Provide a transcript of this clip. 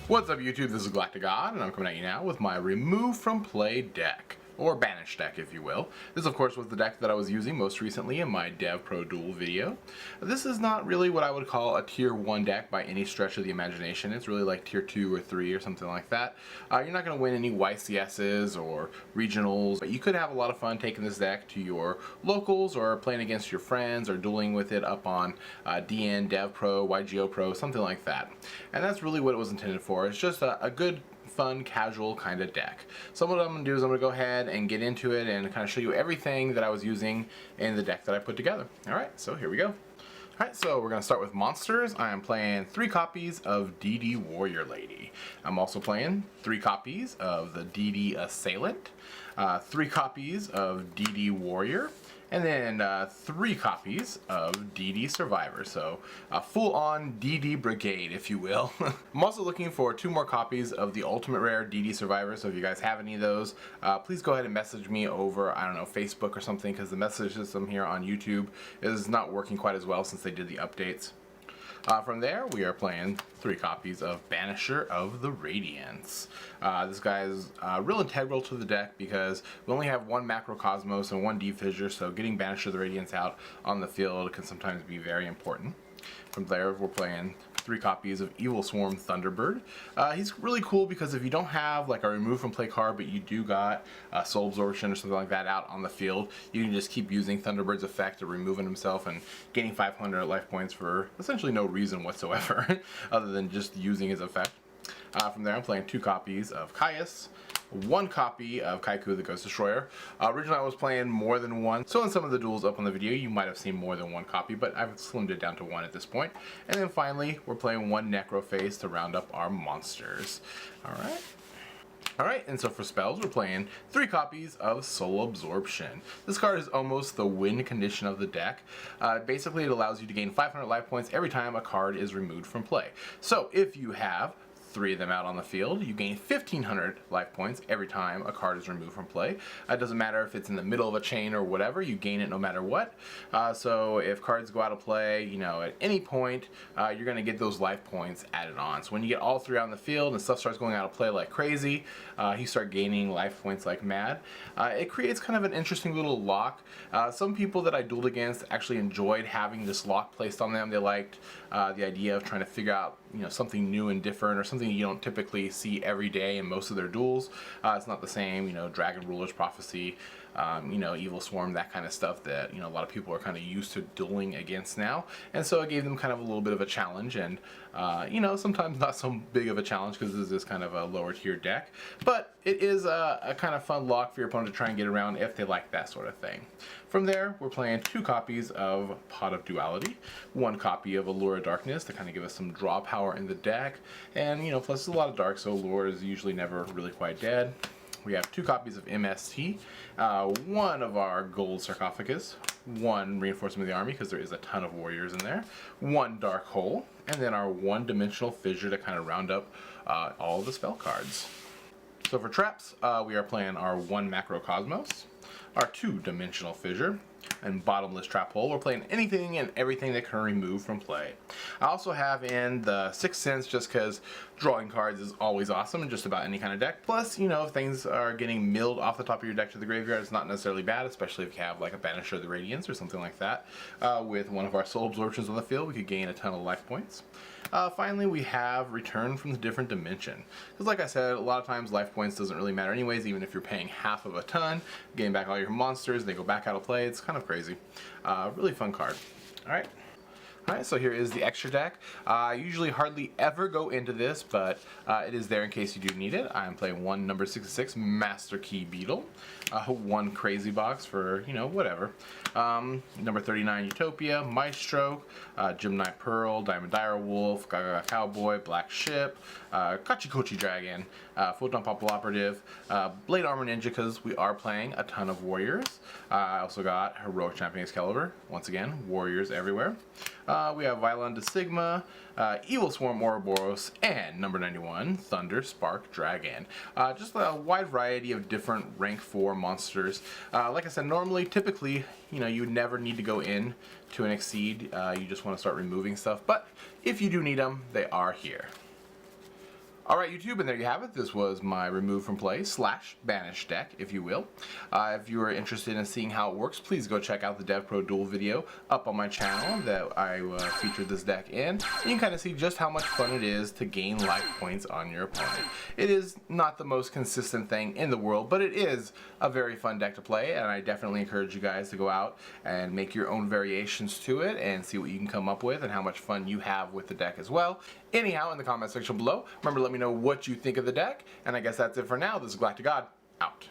What's up YouTube, this is GalacticGod, and I'm coming at you now with my Remove from Play deck. Or Banish deck, if you will. This, of course, was the deck that I was using most recently in my Dev Pro Duel video. This is not really what I would call a Tier 1 deck by any stretch of the imagination. It's really like Tier 2 or 3 or something like that. You're not going to win any YCSs or regionals, but you could have a lot of fun taking this deck to your locals or playing against your friends or dueling with it up on Djinn, Dev Pro, Yugioh Pro, something like that. And that's really what it was intended for. It's just a good, fun, casual kind of deck. So what I'm going to do is I'm going to go ahead and get into it and kind of show you everything that I was using in the deck that I put together. Alright, so here we go. Alright, so we're going to start with monsters. I am playing 3 copies of DD Warrior Lady. I'm also playing 3 copies of the DD Assailant, 3 copies of DD Warrior, and then 3 copies of DD Survivor. So a full-on DD Brigade, if you will. I'm also looking for 2 more copies of the Ultimate Rare DD Survivor, so if you guys have any of those, please go ahead and message me over, I don't know, Facebook or something, because the message system here on YouTube is not working quite as well since they did the updates. From there, we are playing 3 copies of Banisher of the Radiance. This guy is real integral to the deck because we only have 1 Macrocosmos and 1 Deep Fissure, so getting Banisher of the Radiance out on the field can sometimes be very important. From there, we're playing 3 copies of Evilswarm Thunderbird. He's really cool because if you don't have like a remove from play card, but you do got Soul Absorption or something like that out on the field, you can just keep using Thunderbird's effect of removing himself and gaining 500 life points for essentially no reason whatsoever other than just using his effect. From there, I'm playing 2 copies of Caius, 1 copy of Kycoo the Ghost Destroyer. Originally I was playing more than 1, so in some of the duels up on the video you might have seen more than 1 copy, but I've slimmed it down to 1 at this point. And then finally we're playing 1 Necroface to round up our monsters. Alright, and so for spells we're playing 3 copies of Soul Absorption. This card is almost the win condition of the deck. Basically it allows you to gain 500 life points every time a card is removed from play. So if you have 3 of them out on the field, you gain 1500 life points every time a card is removed from play. It doesn't matter if it's in the middle of a chain or whatever, you gain it no matter what. So if cards go out of play, you know, at any point, you're going to get those life points added on. So when you get all 3 out on the field and stuff starts going out of play like crazy, you start gaining life points like mad. It creates kind of an interesting little lock. Some people that I dueled against actually enjoyed having this lock placed on them. They liked the idea of trying to figure out, you know, something new and different or something you don't typically see every day in most of their duels. It's not the same, you know, Dragon Ruler's Prophecy, you know, Evilswarm, that kind of stuff that, you know, a lot of people are kind of used to dueling against now. And so it gave them kind of a little bit of a challenge, and you know, sometimes not so big of a challenge because this is kind of a lower tier deck, but it is a kind of fun lock for your opponent to try and get around if they like that sort of thing. From there, we're playing 2 copies of Pot of Duality, 1 copy of Allure of Darkness to kind of give us some draw power in the deck, and you know, plus there's a lot of dark, so Allure is usually never really quite dead. We have 2 copies of MST, 1 of our Gold Sarcophagus, 1 Reinforcement of the Army because there is a ton of warriors in there, 1 Dark Hole, and then our 1 Dimensional Fissure to kind of round up all the spell cards. So for traps, we are playing our 1 Macrocosmos, our 2 Dimensional Fissure, and Bottomless Trap Hole. We're playing anything and everything that can remove from play. I also have in the Sixth Sense just because drawing cards is always awesome in just about any kind of deck. Plus, you know, if things are getting milled off the top of your deck to the graveyard, it's not necessarily bad, especially if you have like a Banisher of the Radiance or something like that. With 1 of our Soul Absorptions on the field, we could gain a ton of life points. Finally, we have Return from the Different Dimension. Because like I said, a lot of times life points doesn't really matter anyways, even if you're paying half of a ton, getting back all your monsters, they go back out of play, it's kind of crazy. Really fun card. Alright. Alright, so here is the extra deck. I usually hardly ever go into this, but it is there in case you do need it. I am playing 1 number 66 Master Key Beetle, 1 Crazy Box for, you know, whatever. Number 39 Utopia, Maestroke, Gemini Pearl, Diamond Dire Wolf, Gaga Cowboy, Blackship, Kochi Dragon, Photon Papilloperative, Blade Armor Ninja because we are playing a ton of warriors. I also got Heroic Champion Excalibur, once again, warriors everywhere. We have Violon de Sigma, Evilswarm Ouroboros, and number 91, Thunder Spark Dragon. Just a wide variety of different rank 4 monsters. Like I said, normally, typically, you know, you would never need to go in to an Exceed. You just want to start removing stuff, but if you do need them, they are here. Alright YouTube, and there you have it. This was my remove from play / banish deck, if you will. If you are interested in seeing how it works, please go check out the Dev Pro Duel video up on my channel that I featured this deck in. And you can kind of see just how much fun it is to gain life points on your opponent. It is not the most consistent thing in the world, but it is a very fun deck to play, and I definitely encourage you guys to go out and make your own variations to it and see what you can come up with and how much fun you have with the deck as well. Anyhow, in the comment section below, remember to let me know what you think of the deck, and I guess that's it for now. This is GalacticGod, out.